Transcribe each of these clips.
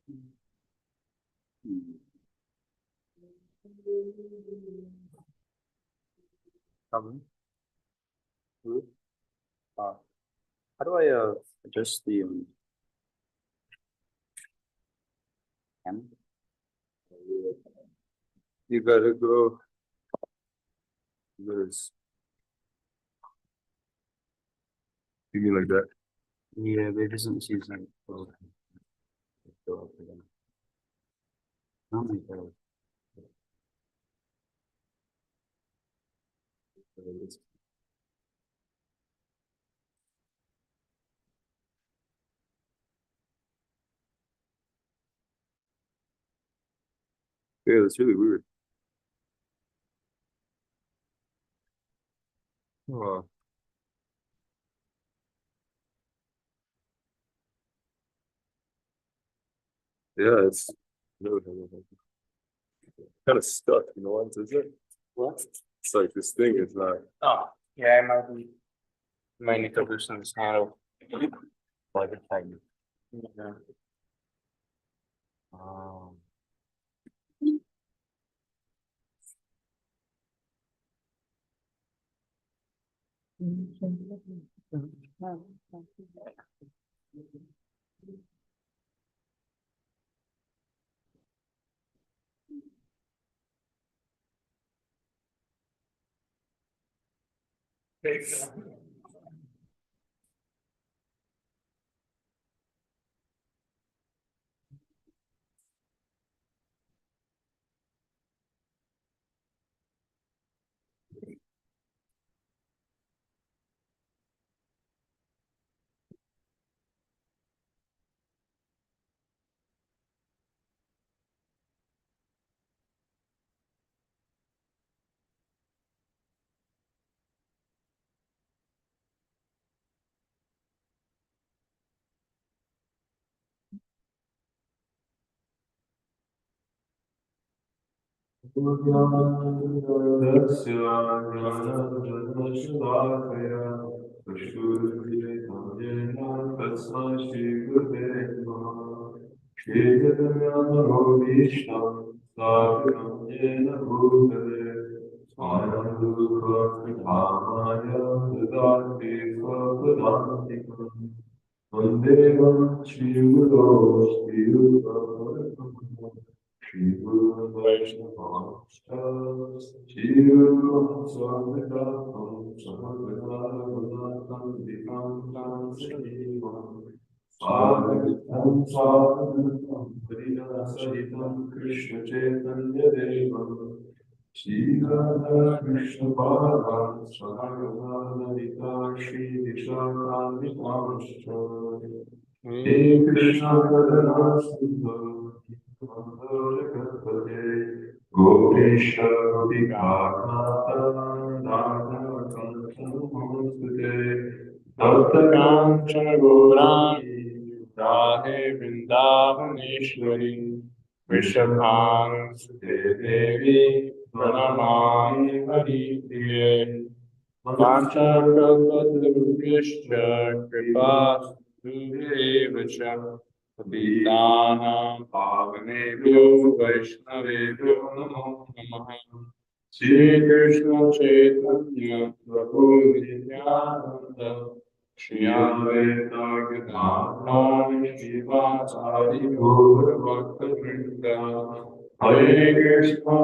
Um, how do I adjust the cam? You gotta go. There's. You mean like that? Yeah, but it doesn't seem like. Oh, not like that. Yeah, that's really weird. Oh, yeah, it's kind of stuck, you know what, is it? What? It's like this thing is not. Oh, yeah, it might be. Might need to loosen this handle. Like a tighten. Yeah. Um, Krishna Chaitanya Deva Shri Radha Krishna Balaram Sarvadharita Shri Vishakamitamscha He Krishna Karana Sindhu Jagatpate Gopisha Gopikakata Radha Kanchana Mamsute Tapta Kanchana Gaurani Radhe Vrindavaneshwari Vrishabhang Devi Pranamami Haripriye Vanchakalpatarubhyascha Kripa Sindhudevacha Patitanam Pavanebhyo Vaishnavebhyo Namo Namaha Shri Krishna Chaitanya Prabhu Nityananda Shri Advaita Gadadhara Shivasari Gaura Bhakta Vrinda Hare Krishna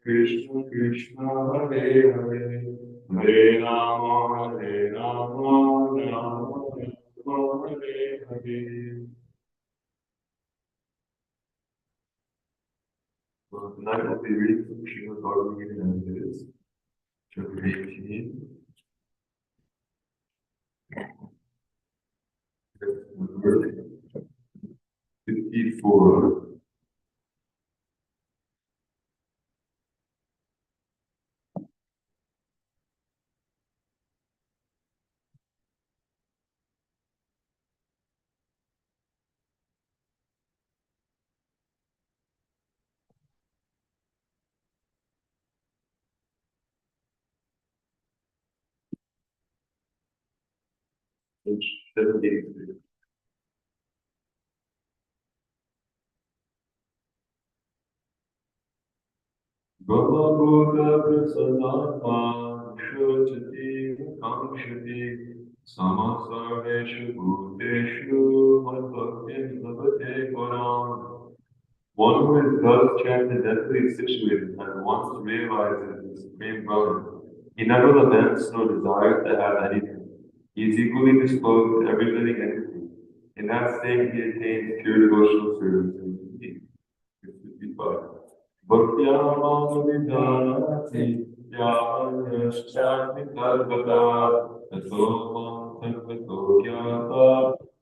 Krishna Krishna Hare Hare Hare Rama Rama Rama Hare Hare. Well, tonight I'll be reading from Srimad Bhagavad Gita as it is, chapter 18. Verse 54. Page 73. Brahma-bhuta prasanatma shojati kamshati samasarveshu bhuteshu madbhaktin bhavate param. One who is thus transcendentally situated and once realizes the Supreme Brahman, he never laments nor desires to have anything. He is equally disposed to every living entity. In that state, he attains pure devotional service and peace. 55. Bhakti-āmāna-vidhānati yāvanyascāti-kalpatā tato-mam tato gyātā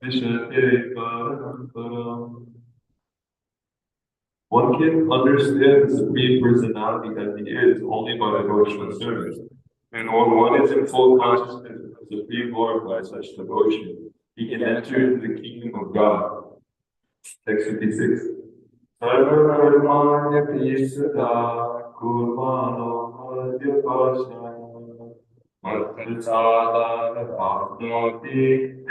vishate parantaram. One can understand the Supreme Personality as he is only by devotional service. And when one is in full consciousness of the Supreme Lord by such devotion, he can enter into the kingdom of God. Text 56. Sarva-karmanya pisada kurvano madhyapasana matprasada apnoti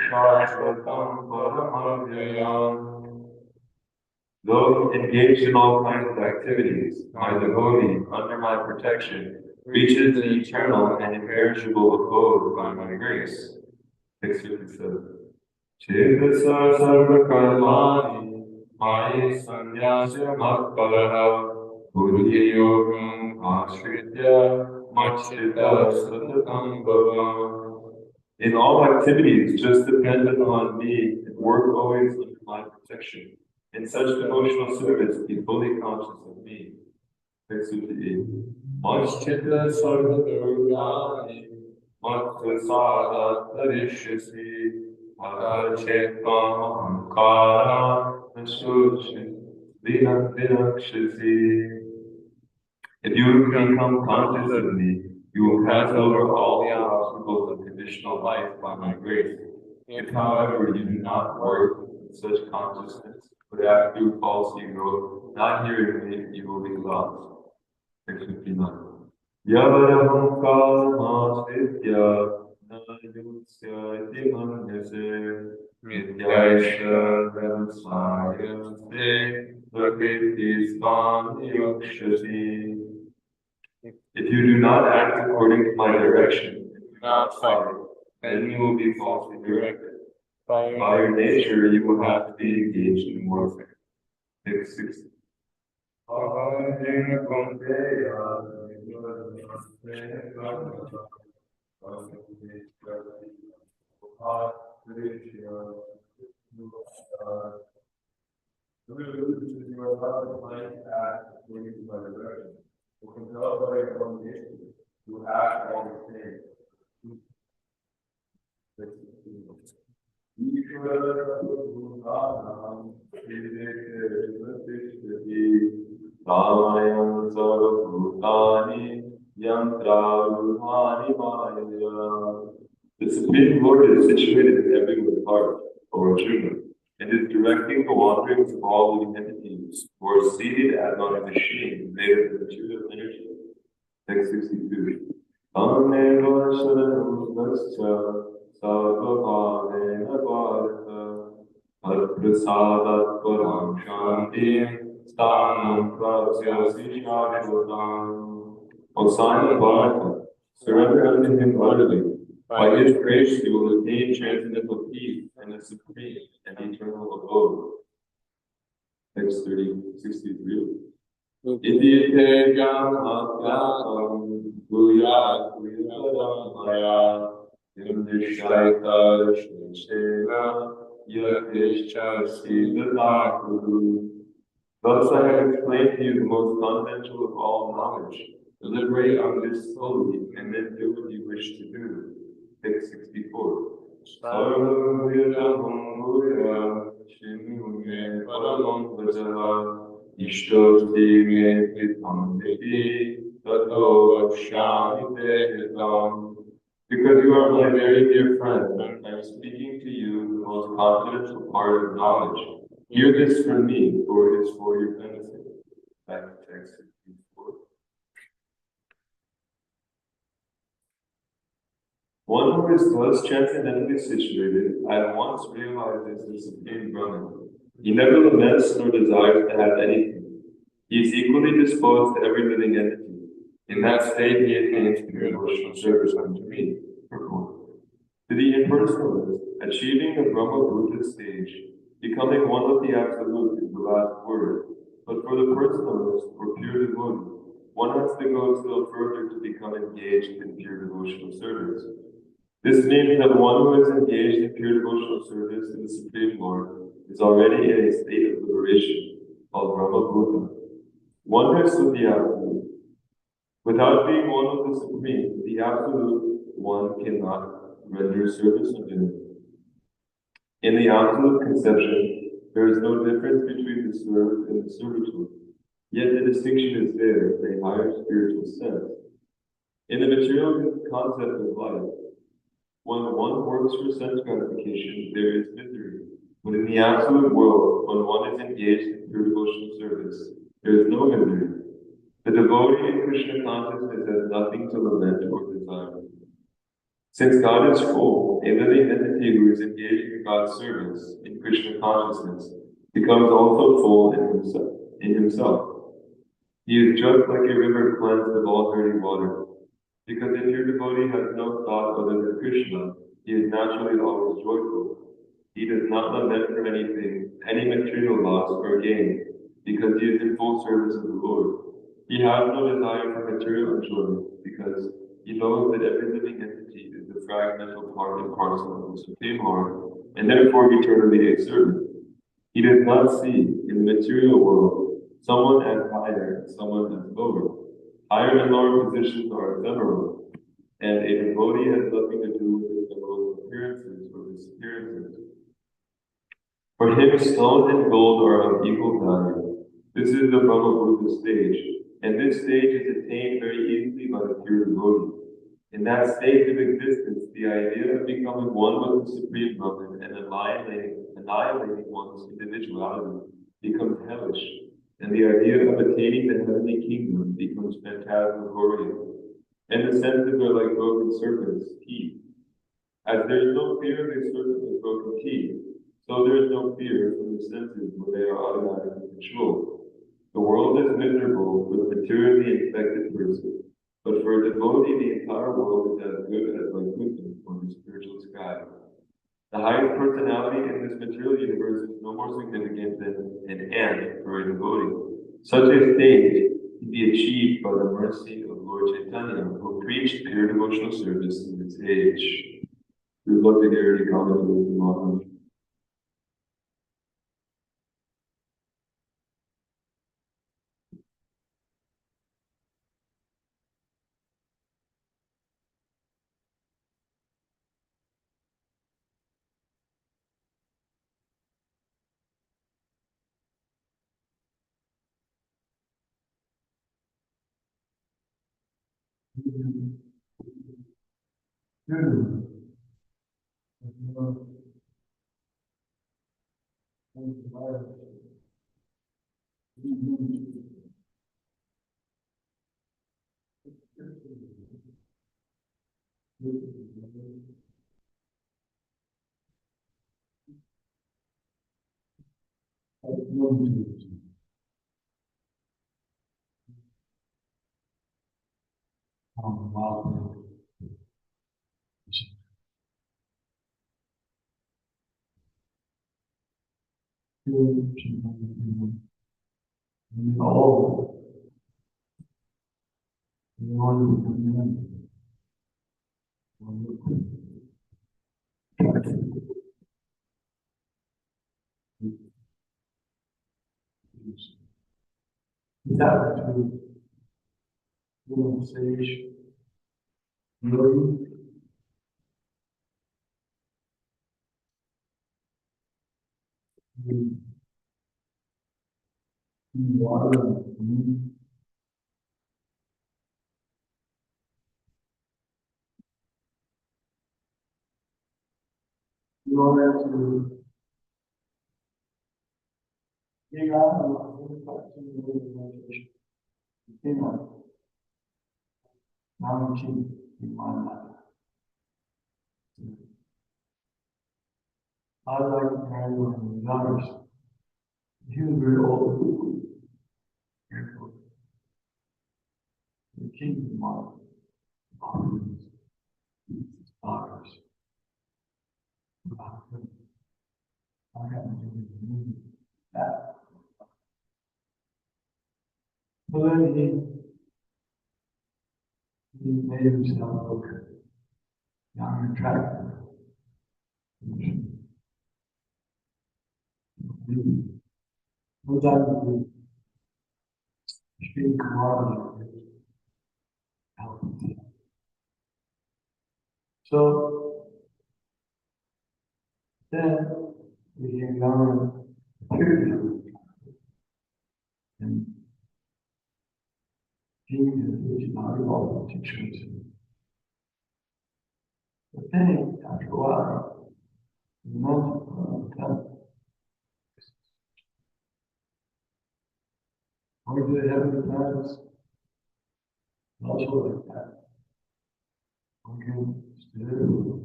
shashvatam paramavyayam. Those engaged in all kinds of activities, my devotee, under my protection, reaches the eternal and imperishable abode by my grace. 657. Chedasa sarva karmani maya sanyasya matparaha buddhi yogam ashritya machita satatam bhavam. In all activities, just depend upon me and work always under my protection. In such devotional service, be fully conscious of me. 658. Machita sarva durgani matprasada tarishyasi Adachetvam ahankara vinakshasi. If you become conscious of me, you will pass over all the obstacles of conditional life by my grace. If, however, you do not work with such consciousness, but act through false ego, not hearing me, you will be lost. 659. Yavaraham kalmasvidya nayutsya iti manyase midyaisha vamsayate prakriti svami yukshasi. If you do not act according to my direction, and do not fight, then you will be falsely directed. By your nature, you will have to be engaged in warfare. 660. The Supreme Lord is situated in everyone's heart, O Arjuna, and is directing the wanderings of all living entities who are seated as on a machine made of material energy. Text 62. Ameva sharanusya sarvabhavena bharata atprasadat param shanti sthanam prasyasi shashvatam. O sign of Bharata, surrender unto him utterly. By his grace you will attain transcendental peace and the supreme and eternal abode. Text 63. Idite gamatyakam guyat guyadam maya yamdishtaita shnishena yatishchasi dadakuru. Thus I have explained to you the most confidential of all knowledge. Deliberate on this slowly and then do what you wish to do. Text 64. Sarvam vidaham bhuya shinume paramam vajaha ishtosti me kritam viti tato vakshyami te hitam. Because you are my very dear friend, I am speaking to you the most confidential part of knowledge. Hear this from me, for it is for your benefit. Back to text 64. One who is thus transcendently situated at once realizes the Supreme Brahman. He never laments nor desires to have anything. He is equally disposed to every living entity. In that state, he attains pure devotional service unto me. Purport. To the impersonalist, achieving the Brahma Buddha stage, becoming one with the Absolute is the last word. But for the personalist, or pure devotee, one has to go still further to become engaged in pure devotional service. This means that one who is engaged in pure devotional service in the Supreme Lord is already in a state of liberation, called Brahma Buddha. Oneness with the Absolute. Without being one with the Supreme, the Absolute One cannot render service unto him. In the Absolute conception, there is no difference between the served and the servitude, yet the distinction is there in a higher spiritual sense. In the material concept of life, when one works for sense gratification, there is misery. But in the absolute world, when one is engaged in pure devotional service, there is no misery. The devotee in Krishna consciousness has nothing to lament or desire. Since God is full, a living entity who is engaged in God's service in Krishna consciousness becomes also full in himself. He is just like a river cleansed of all dirty water. Because a pure devotee has no thought other than Krishna, he is naturally always joyful. He does not lament for anything, any material loss or gain, because he is in full service of the Lord. He has no desire for material enjoyment, because he knows that every living entity is the fragmental part and parcel of the Supreme Lord, and therefore eternally a servant. He does not see, in the material world, someone as higher and someone as lower. Higher and lower positions are ephemeral, and a devotee has nothing to do with ephemeral appearances or disappearances. For him, stone and gold are of equal value. This is the Brahma Buddha stage, and this stage is attained very easily by the pure devotee. In that state of existence, the idea of becoming one with the Supreme Brahman and annihilating one's individuality becomes hellish, and the idea of attaining the heavenly kingdom becomes phantasmagorial, and the senses are like broken serpents' teeth. As there is no fear of a serpent with broken teeth, so there is no fear from the senses when they are automatically controlled. The world is miserable for the materially infected person, but for a devotee, the entire world is as good as Vaikuntha or the spiritual sky. The highest personality in this material universe is no more significant than an ant for a devotee. Such a state can be achieved by the mercy of Lord Chaitanya, who preached pure devotional service in this age. We would love to hear any comments with the Maharaj. the kingdom of honors, daughters. I got to do that. But then he made himself look young and attractive. No doubt the extreme commodity healthy. So then we can go and and Jesus, which is not involved in teachers. But then after a while, the most or do they have any plans? Also like that. Okay, still,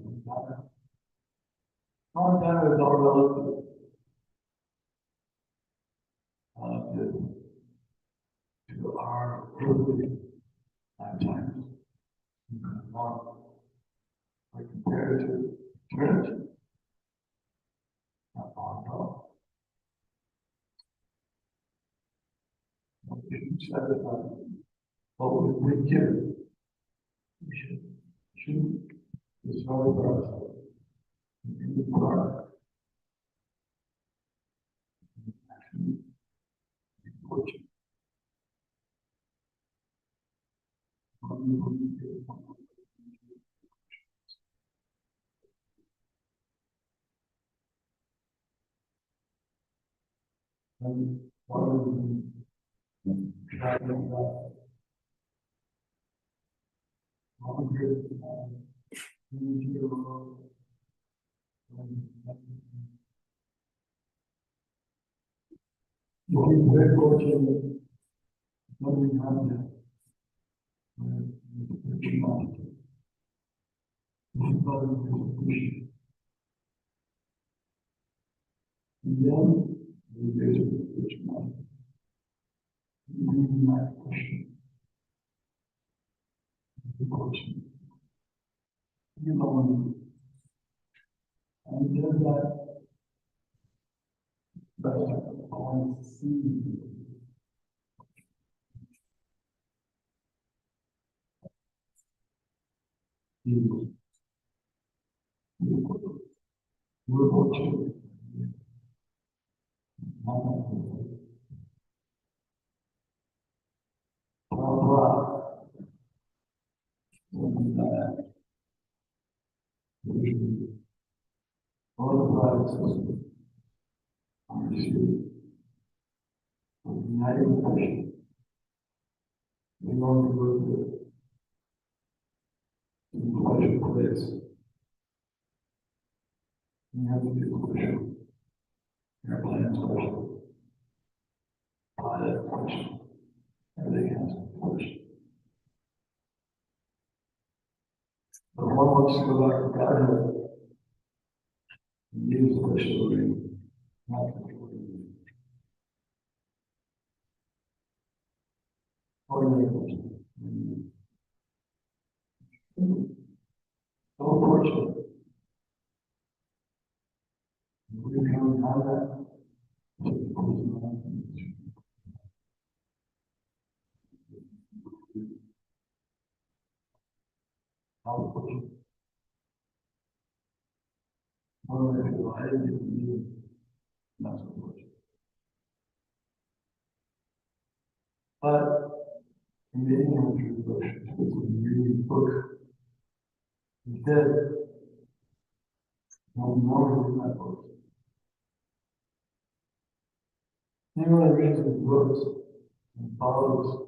all that is all relative. To our earthly lifetimes. Not like compared to eternity. Not long at all. We should satisfy what we give. We should discover ourselves. In the heart. And one of the traveling about 100 you're very fortunate when we have that. And then we visit the Krishna. We might question the question. You know, and then that, but I want to see you. We're fortunate. All the products are received from the United Nations. We want to go to the pleasure place. We have to be special. Airplane special. Pilot special. Everything has to be special. But one wants to go back to Godhead. Use the special ring, not the ring. Ordinary. So fortunate. We can have that. How fortunate. Ordinary life is not so fortunate. But in the Indian devotion, it's a really book. Instead, no more in that book. Anyone reads the books and follows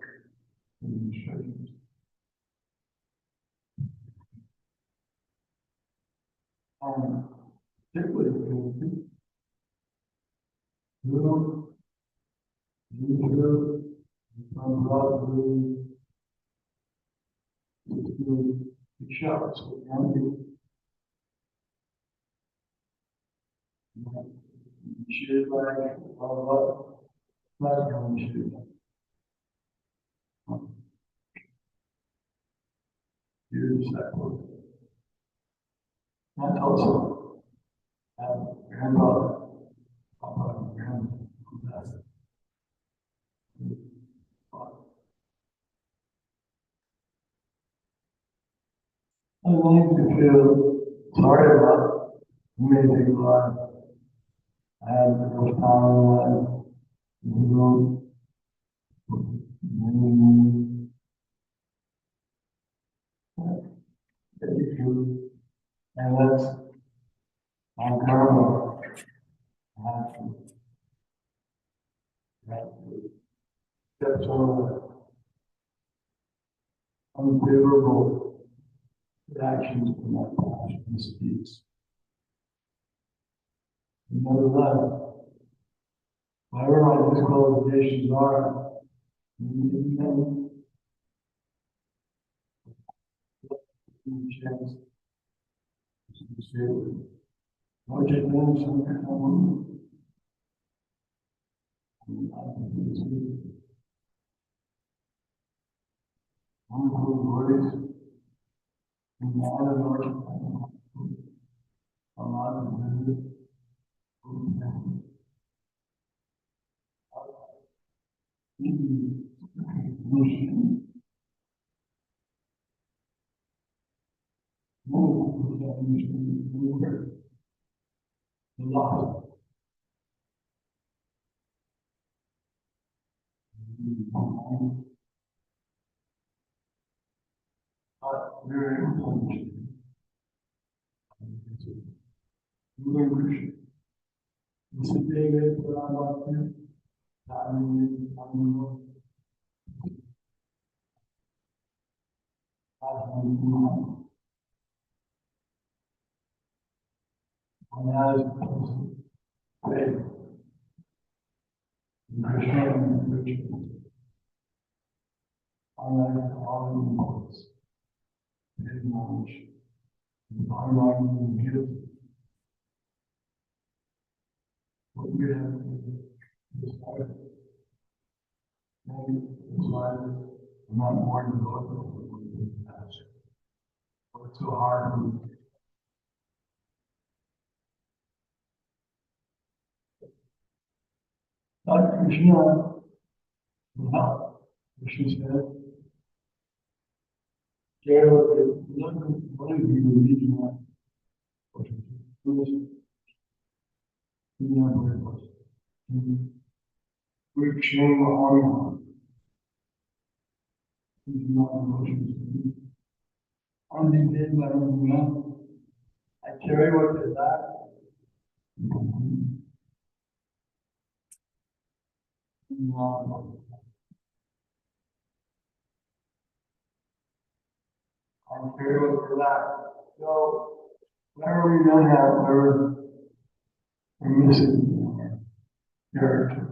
the instructions. Particularly when you from God to the shouts and the shared by all platform shared. years that was. That's also granddaughter, grandmother. I want to feel sorry about amazing life. I had the first time in my life, and that's my karma. I have to accept some of the unfavorable reactions from my past misdeeds. Nevertheless, whatever my disqualifications are, then chance to say, Lord, take me some kind of woman. Wonderful glories, and the honor Lord, Allah, and Allah. Very important. Krishna. This is David, what we have is part of maybe it's why I'm not more developed than the past. Work so hard. But Krishna will help. Krishna said, Hare, what is the reason why? We're sharing our own. Not emotions. On the day by I carry what is that. I carry what is that. So, whenever we don't have, whenever we're missing our character.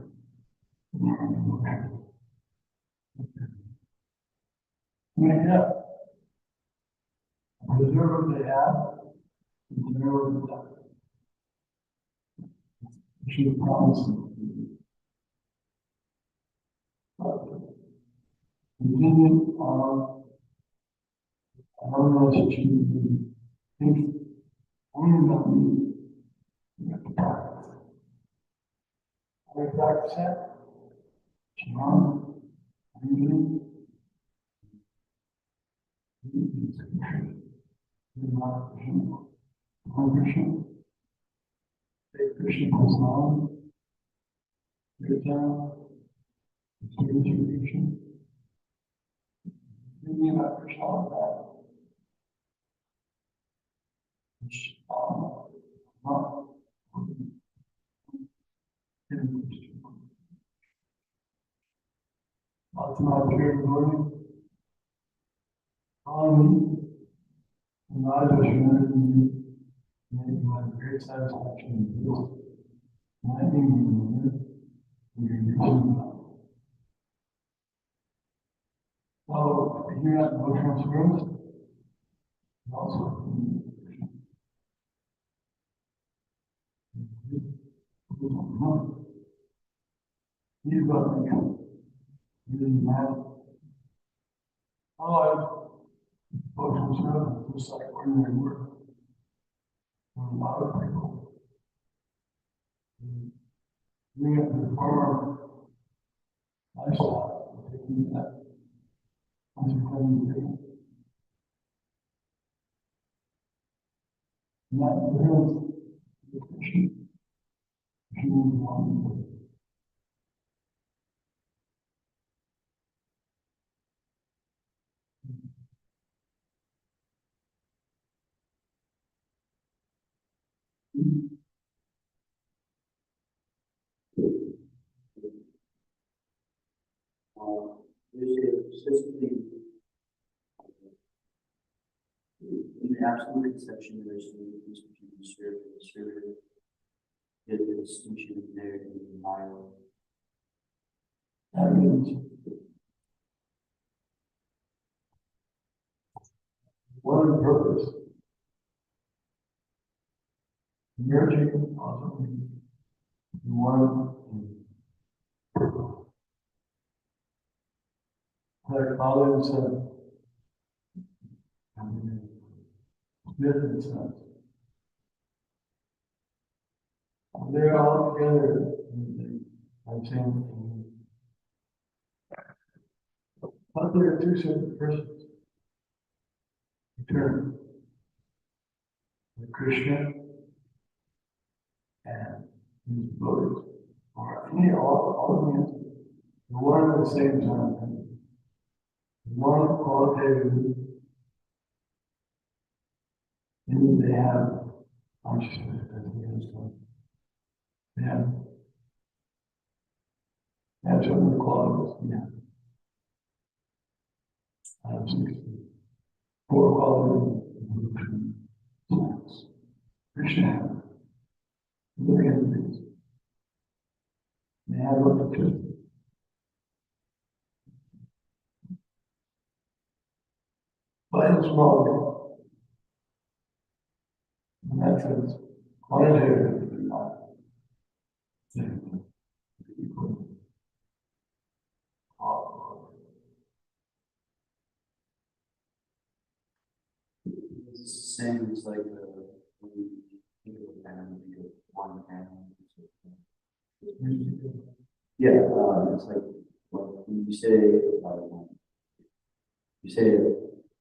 Yeah. Preserve what they have, and preserve what they have. You should promise them. Continue on our relationship with you. Think only about me. You have to practice. How do you practice that? John, breathing. Krishna, say Krishna Prasad, Kirtan, Krishna. Thinking about Krishna all that. Ultimate pure glory. And I just remember you, and my great satisfaction in this. And I think we can do so here at the Bushman's Rooms, also he's got me really mad. Oh, Devotional service, just like ordinary work. For a lot of people, bring up the farm lifestyle, taking that consequently. And that brings the Krishna, human one. There's specifically in the absolute conception, there's the difference between the spirit and the spirit. There's the distinction there in the denial. That means one purpose. Merging also means one purpose. Like father and son, Smith and Sons. They're all together. I'm saying, but there are two separate persons. Eternal. The Krishna and his devotees, or any all the answers. The one at the same time. One qualitatively, and they have consciousness as the other. They have some of the qualities. Yeah. I have 64 qualities of Krishna. Look at these. They have up to 50. But it's wrong. In that sense, quantitatively not. It's the same as like when you think of a family, you think of one family. Yeah, it's like when you say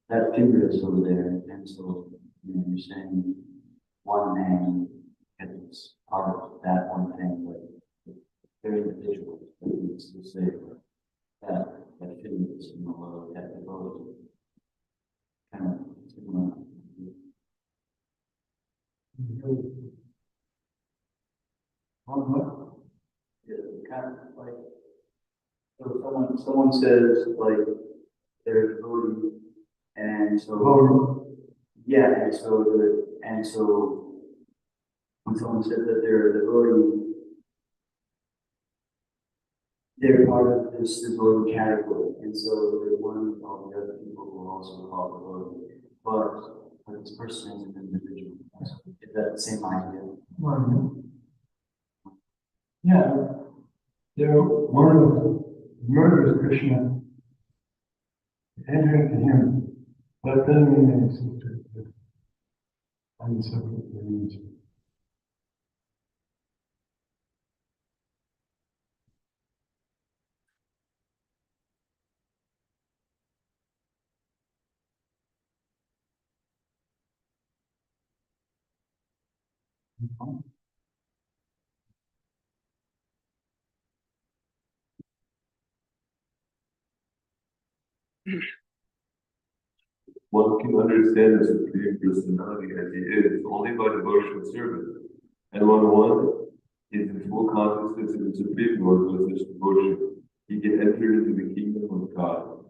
that figure is over there, and so you're saying one name and it's part of that one thing, but they're individuals. But it's to say that figure is that devoted kind of similar. Yeah, kind of like so someone says like they're devoted, and so yeah, and so when someone says that they're a devotee, they're part of this devotee category, and so they're one of all the other people who are also called devotee. But this person is an individual. Is that the same idea? Yeah, they're one of the murders Krishna entering to him, but it doesn't mean they exist and separate names. One can understand the Supreme Personality as he is only by devotional service, and when one is in full consciousness of the Supreme Lord with such devotion, he can enter into the kingdom of God.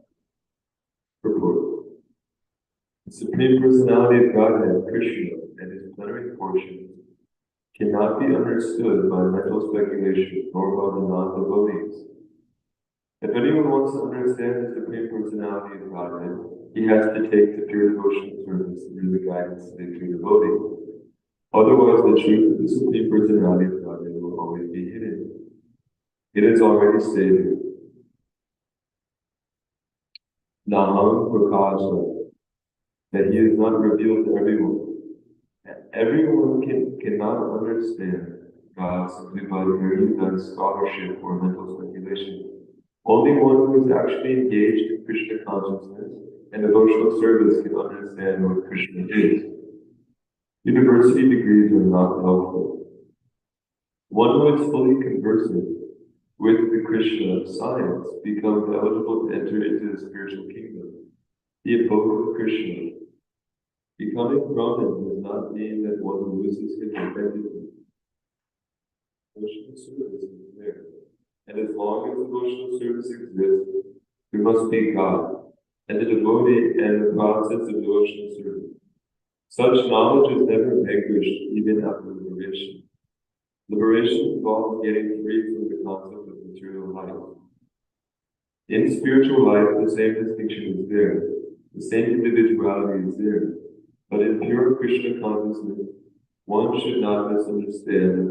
Purport. The Supreme Personality of Godhead, Krishna, and his plenary portions cannot be understood by mental speculation nor by the non-devotees. If anyone wants to understand the Supreme Personality of Godhead, he has to take the pure devotional service through the guidance of the true devotee. Otherwise, the truth of the Supreme Personality of Godhead will always be hidden. It is already stated, Naham Prakasa that he is not revealed to everyone. Everyone cannot understand God simply by hearing God's scholarship or mental speculation. Only one who is actually engaged in Krishna consciousness and devotional service can understand what Krishna is. University degrees are not helpful. One who is fully conversant with the Krishna of science becomes eligible to enter into the spiritual kingdom, the abode of Krishna. Becoming Brahmin does not mean that one loses his identity. Devotional service is there. And as long as devotional service exists, there must be God, and the devotee and the process of devotional service. Such knowledge is never vanquished, even after liberation. Liberation involves getting free from the concept of material life. In spiritual life, the same distinction is there, the same individuality is there, but in pure Krishna consciousness, one should not misunderstand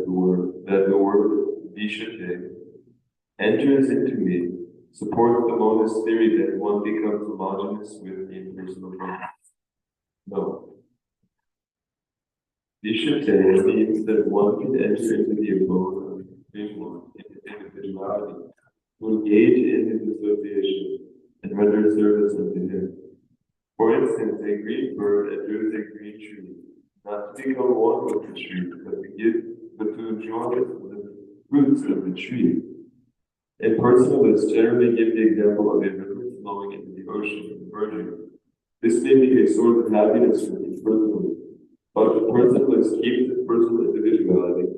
that the word Vishate enters into me, supports the monist theory that one becomes homogeneous with the impersonal God. No. Vishate means that one can enter into the abode of the Supreme Lord, into individuality, to engage in his association and render service unto him. For instance, a green bird enters a green tree, not to become one with the tree, but to enjoy the fruits of the tree. Impersonalists generally give the example of a river flowing into the ocean and burning. This may be a source of happiness for each person, but the personalist keeps his personal individuality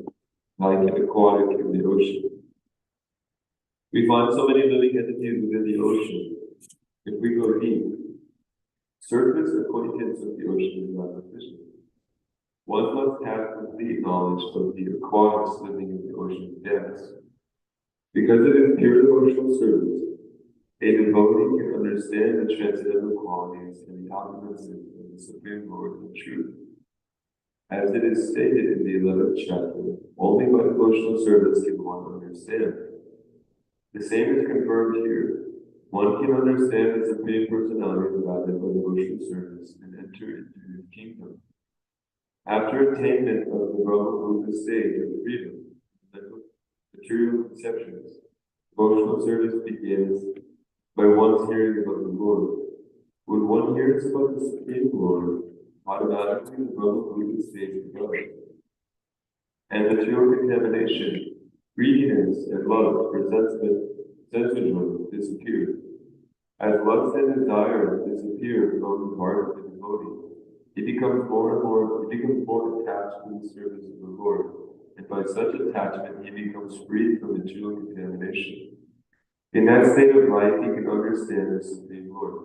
like an aquatic in the ocean. We find so many living entities within the ocean. If we go deep, surface acquaintance with the ocean is not sufficient. One must have complete knowledge of the aquatics living in the ocean's depths. Because it is pure devotional service, a devotee can understand the transcendental qualities and the opulence of the Supreme Lord of truth. As it is stated in the 11th chapter, only by devotional service can one understand. The same is confirmed here. One can understand the Supreme Personality of God by devotional service and enter into His kingdom. After attainment of the Brahma stage of freedom, material conceptions, devotional service begins by one's hearing about the Lord. When one hears about the Supreme Lord, automatically the Brahma stage develops. And material contamination, greediness, and love for sensualism disappear. As lust and desire disappear from the heart of the devotee, he becomes more attached to the service of the Lord, and by such attachment he becomes free from material contamination. In that state of life, he can understand the Supreme Lord.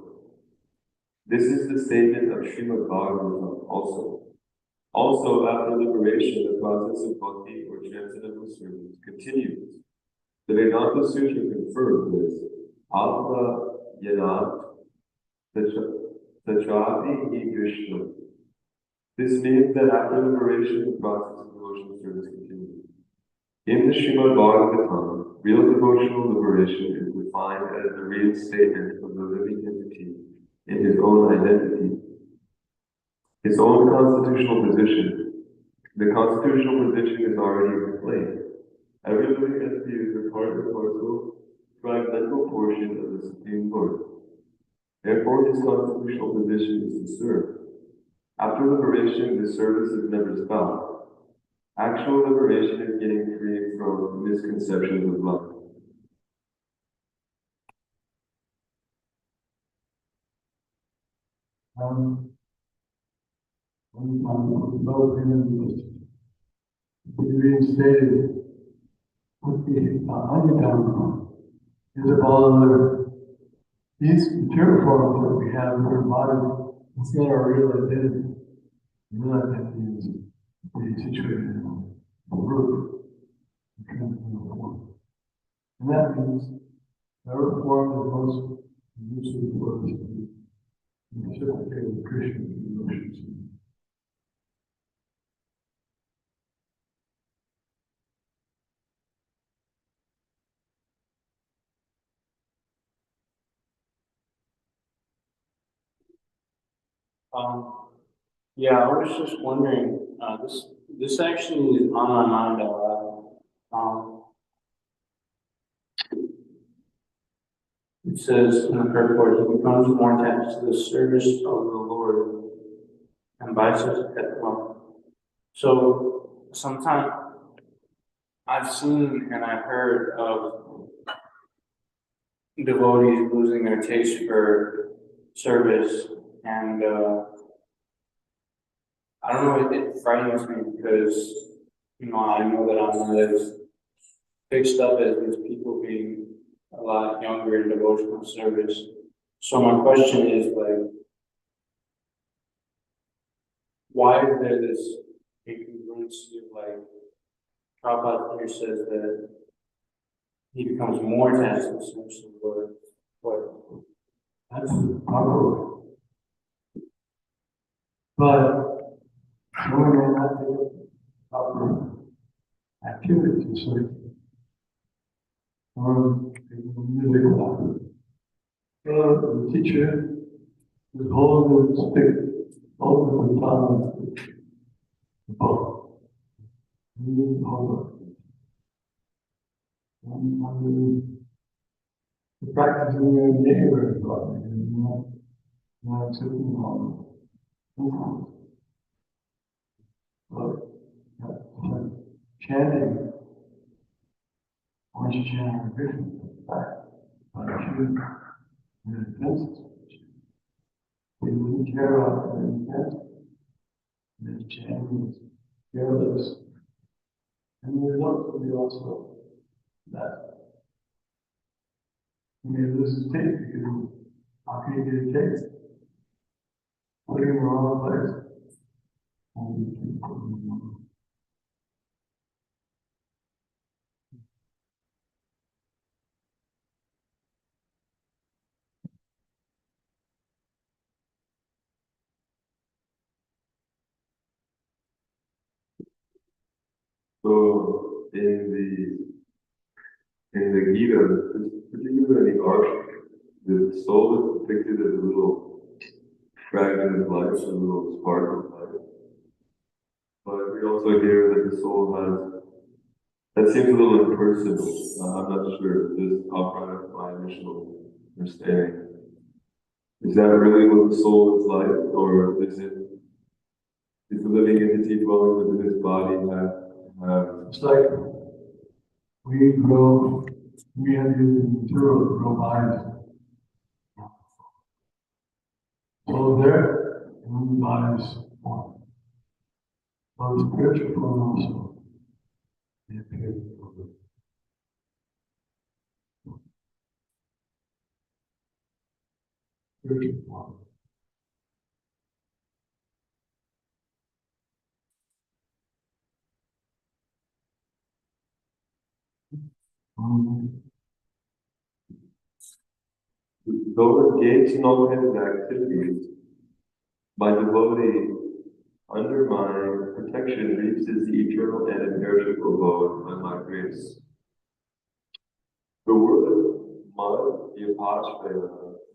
This is the statement of Srimad Bhagavatam also. Also, after liberation, the process of bhakti or transcendental service continues. The Vedanta Sutra confirms this. Atma yanat tachapi hi Krishna. This means that after liberation, the process of devotional service continues. In the Srimad Bhagavatam, real devotional liberation is defined as the reinstatement of the living entity in his own identity, his own constitutional position. The constitutional position is already explained. Every living entity is a part and parcel, fragmental portion of the Supreme Lord. Therefore, his constitutional position is to serve. After liberation, the service is never stopped. Actual liberation is getting free from misconceptions of life. Both reinstated with the underground. These are all other, these material forms that we have in our body, it's not our real identity. Real identity is being situated in a group, and that means whatever form is most useful for us to be reciprocated with Christian emotions. Yeah, I was just wondering, this actually is on my mind a lot. It says in the prayer board, he becomes more attached to the service of the Lord and biceps at one. So sometimes I've seen and I've heard of devotees losing their taste for service, and I don't know, it frightens me because, I know that I'm not as fixed up as these people being a lot younger in devotional service. So my question is like, why is there this incongruency of like, Prabhupada here says that he becomes more attached to the service of the Lord, but That's the proper way. But one may not do proper activities, like music class. The teacher would hold the stick over the top of the book. You would hold it. And the practice in your neighbor, not sitting on the but chanting, once you chant Krishna, back, but you intense. We didn't care about the intent. The chanting is careless. And the result will be also that you may lose his taste because how can you get a taste? Putting in the wrong place. And you can put in the wrong. So in the Gita, particularly in the arc, the soul is depicted as a little fragment of light, a little spark of light. But we also hear that the soul has, that seems a little impersonal. I'm not sure if this outright my initial understanding. Is that really what the soul is like, or is the living entity dwelling within his body have It's like we have used material to grow bodies. So there, and the bodies form. So the spiritual form also, they appear. Spiritual form. though engaged in all kinds of activities, my devotee under my protection reaches the eternal and imperishable abode by my grace. The word mud, the apostrophe,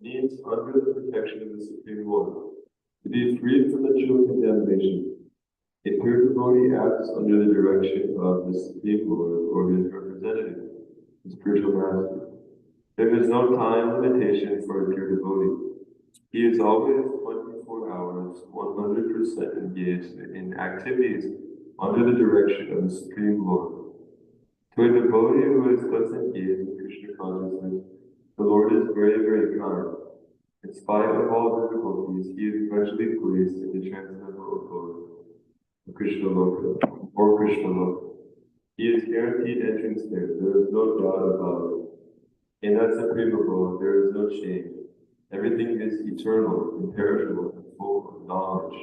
means under the protection of the Supreme Lord, to be freed from material condemnation. A pure devotee acts under the direction of the Supreme Lord or his representative, the spiritual master. There is no time limitation for a pure devotee. He is always 24 hours, 100% engaged in activities under the direction of the Supreme Lord. To a devotee who is thus engaged in Krishna consciousness, the Lord is very, very kind. In spite of all difficulties, he is eventually placed in the transcendental abode of Krishna Loka, or Krishna Loka. He is guaranteed entrance there. There is no doubt about it. In that supreme abode, there is no change. Everything is eternal, imperishable, and full of knowledge.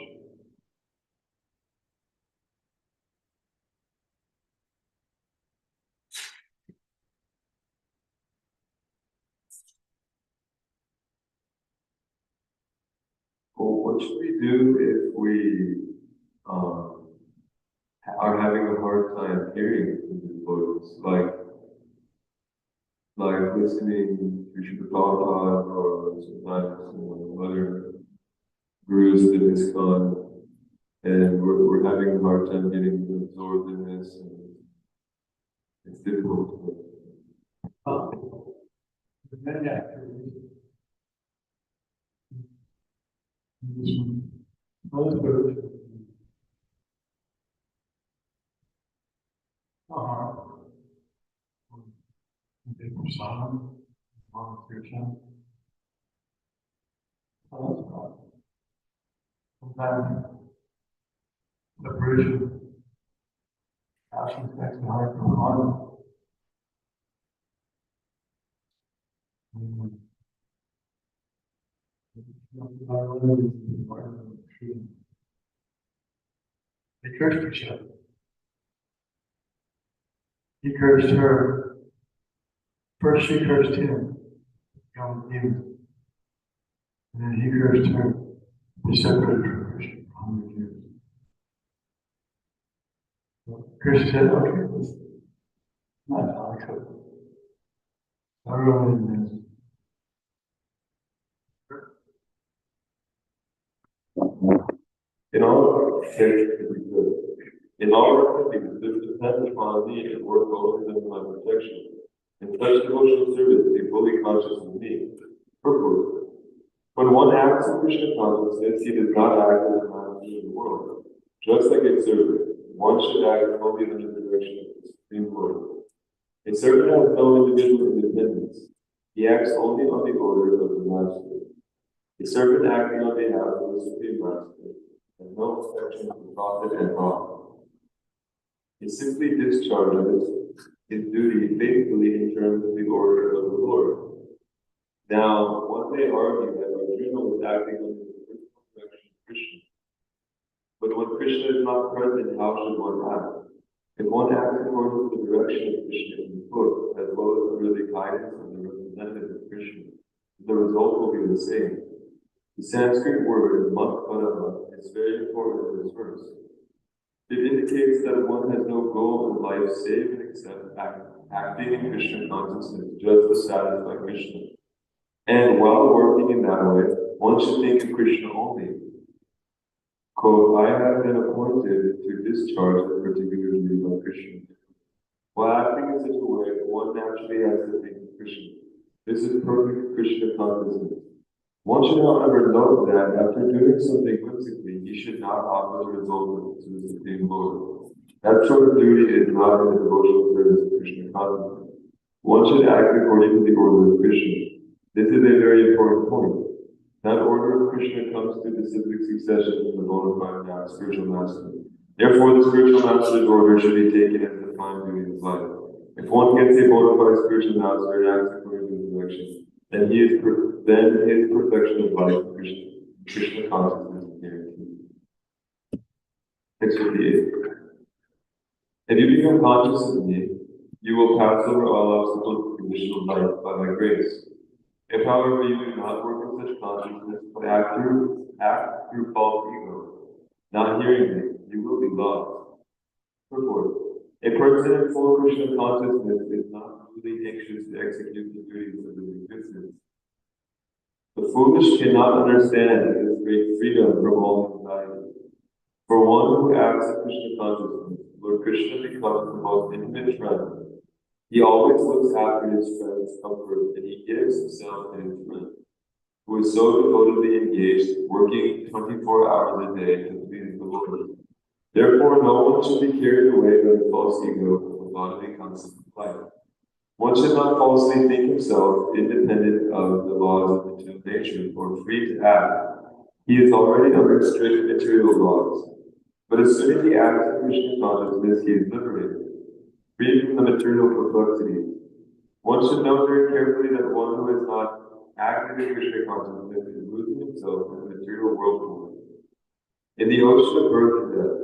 Well, what should we do if we are having a hard time hearing the devotees, like listening to Srila Prabhupada or sometimes other Guru's the ISKCON, and we're having a hard time getting absorbed in this, and it's difficult. The many activities. This one, both good. Big Prasadam, volunteer. Sometimes the bridge, asking next to Hare for He cursed Krishna. He cursed her. First she cursed him, young demon. And then he cursed her. He separated her Krishna for 100 years. Krishna said, okay, this is not how I could. I really didn't miss. In all because this depends upon me and work only than my protection. In such devotional service, be fully conscious of me. Purport. When one acts in Krishna consciousness, he does not act as a man in the world. Just like a servant, one should act only in the direction of the Supreme Lord. A servant has no individual independence. He acts only on the orders of the master. A servant acting on behalf of the Supreme Master has no exception to profit and wrong. He simply discharges his duty faithfully in terms of the order of the Lord. Now, one may argue that Arjuna was acting under the principal direction of Krishna. But when Krishna is not present, how should one act? If one acts according to the direction of Krishna in the book, as well as under the guidance of the representative of Krishna, the result will be the same. The Sanskrit word makpadama is very important in this verse. It indicates that one has no goal in life save and except acting in Krishna consciousness just to satisfy Krishna. And while working in that way, one should think of Krishna only. Quote, I have been appointed to discharge the particular duty by Krishna. While acting in such a way, one naturally has to think of Krishna. This is perfect Krishna consciousness. One should, however, note that after doing something whimsically, he should not offer the result to the Supreme Lord. That sort of duty is not in the devotional service of Krishna consciousness. One should act according to the order of Krishna. This is a very important point. That order of Krishna comes through the cyclic succession from the bona fide spiritual master. Therefore, the spiritual master's order should be taken as the prime duty of life. If one gets a bona fide spiritual master and acts according to his direction, then his perfection of life, Krishna consciousness is guaranteed. 658. If you become conscious of me, you will pass over all obstacles of conditional life by my grace. If, however, you do not work in such consciousness, but act through false ego, not hearing me, you will be lost. Purport. A person in full Krishna consciousness is not really anxious to execute the duties of his existence. The foolish cannot understand this great freedom from all anxiety. For one who acts in Krishna consciousness, Lord Krishna becomes the most intimate friend. He always looks after his friend's comfort, and he gives himself to his friend, who is so devotedly engaged, working 24 hours a day to please the Lord. Therefore, no one should be carried away by the false ego of the bodily concept of life. One should not falsely think himself independent of the laws of material nature or free to act. He is already under strict material laws. But as soon as he acts in Krishna consciousness, he is liberated, free from the material perplexities. One should note very carefully that one who is not active in Krishna consciousness is losing himself in the material whirlpool. In the ocean of birth and death,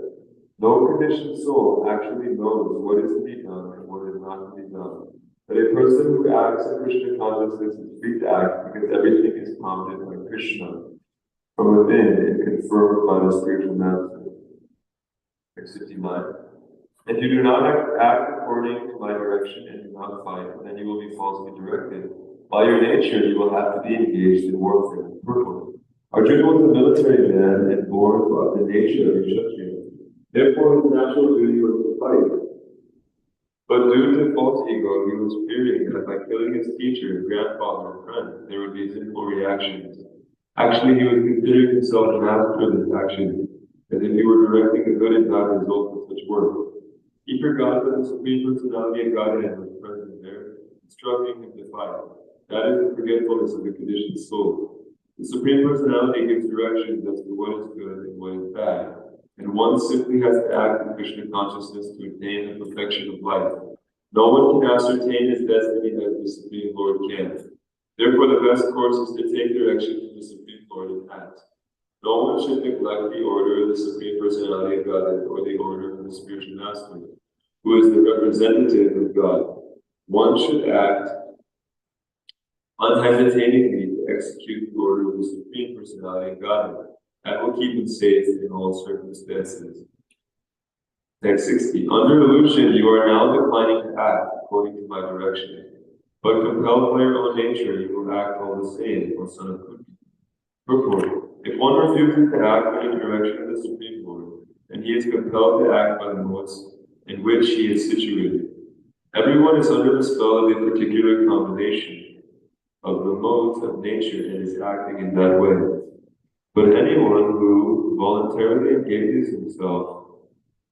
no conditioned soul actually knows what is to be done and what is not to be done. But a person who acts in Krishna consciousness is free to act because everything is prompted by Krishna from within and confirmed by the spiritual master. 59. If you do not act according to my direction and do not fight, then you will be falsely directed. By your nature, you will have to be engaged in warfare. Purport. Arjuna was a military man and born of the nature of a Kshatriya. Therefore, his natural duty was to fight. But due to false ego, he was fearing that by killing his teacher, grandfather, and friend, there would be sinful reactions. Actually, he was considering himself a master of this action, as if he were directing a good and bad result of such work. He forgot that the Supreme Personality of Godhead was present there, instructing him to fight. That is the forgetfulness of the conditioned soul. The Supreme Personality gives directions as to what is good and what is bad, and one simply has to act in Krishna consciousness to attain the perfection of life. No one can ascertain his destiny as the Supreme Lord can. Therefore, the best course is to take direction from the Supreme Lord and act. No one should neglect the order of the Supreme Personality of Godhead or the order of the Spiritual Master, who is the representative of God. One should act unhesitatingly to execute the order of the Supreme Personality of Godhead. That will keep him safe in all circumstances. Text 60. Under illusion, you are now declining to act according to my direction. But compelled by your own nature, you will act all the same, O son of Kunti. Purport. If one refuses to act in the direction of the Supreme Lord, then he is compelled to act by the modes in which he is situated. Everyone is under the spell of a particular combination of the modes of nature and is acting in that way. But anyone who voluntarily engages himself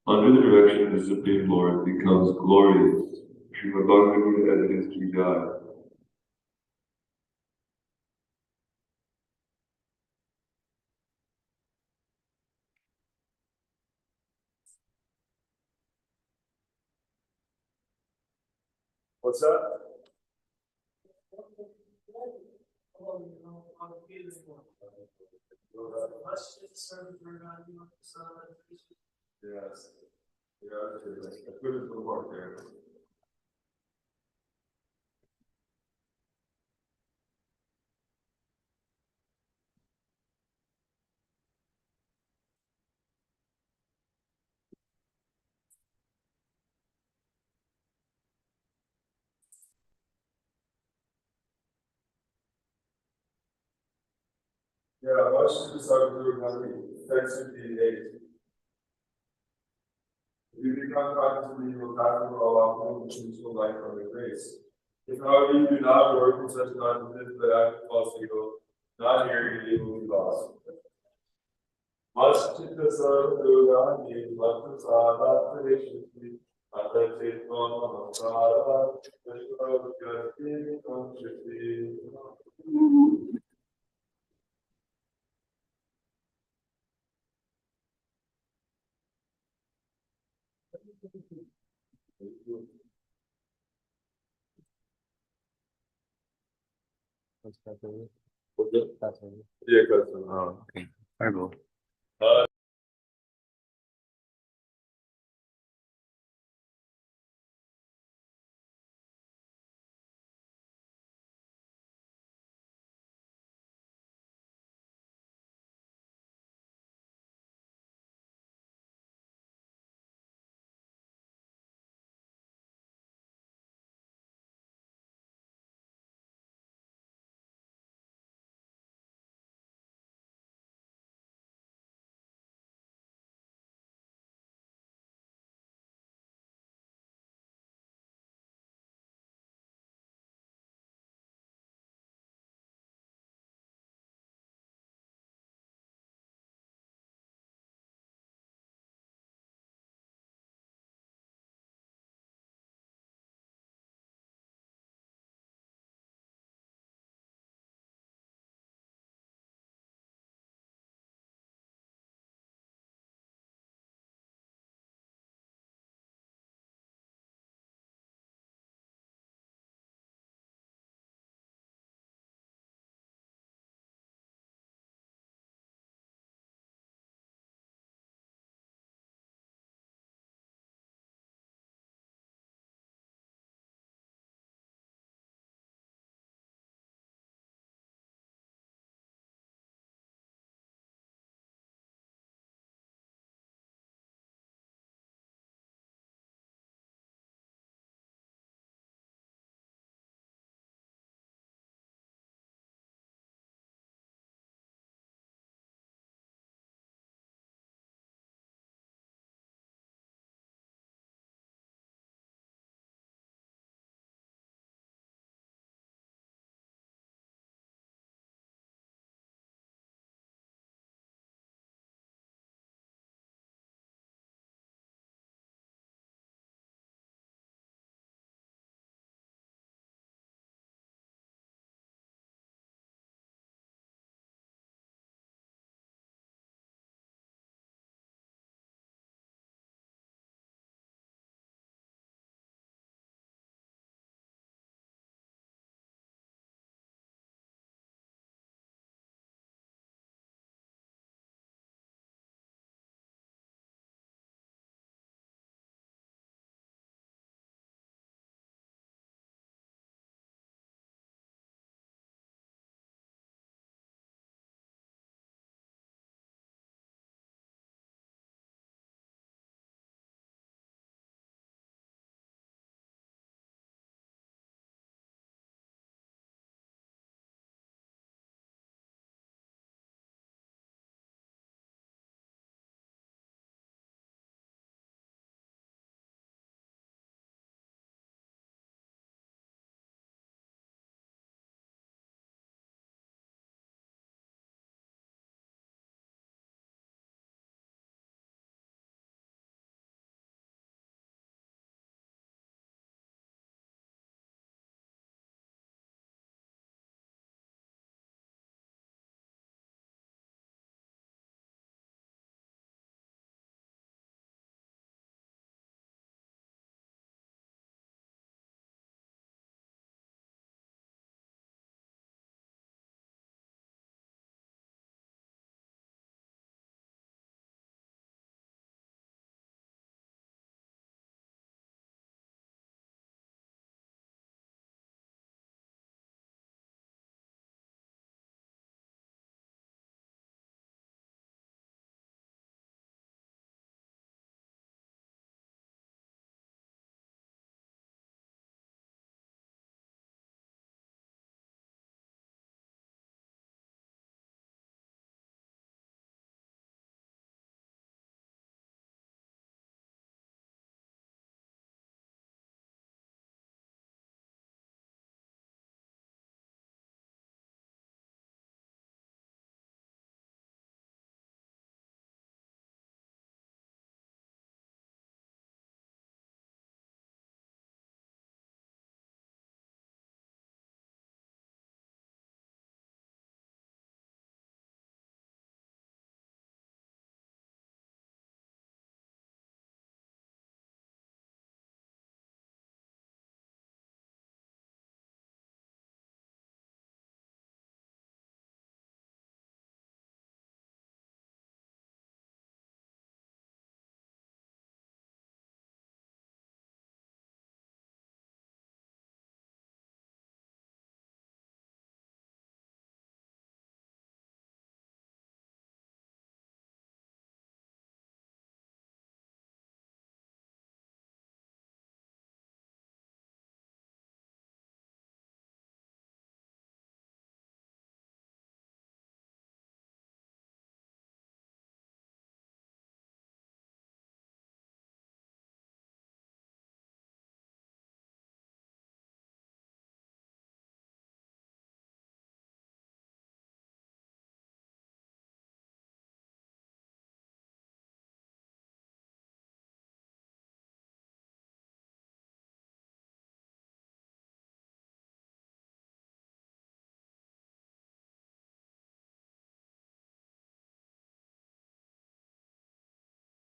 under the direction of the Supreme Lord becomes glorious. Srimad Bhagavad Gita evidence ki jai. What's that? Yes. Yeah, I put it to the mark there. Yeah, much to the subject of text 58. If you become consciously, you will pass over all obstacles and choose life from the grace. If however you do not work in such consciousness but act false ego, not hearing you will be lost. Much to the subject of much to Sada, graciously, Atachit on Sada, Vishnu Gati, consciously. What's that? Yeah, cousin. Oh, okay. Fireball.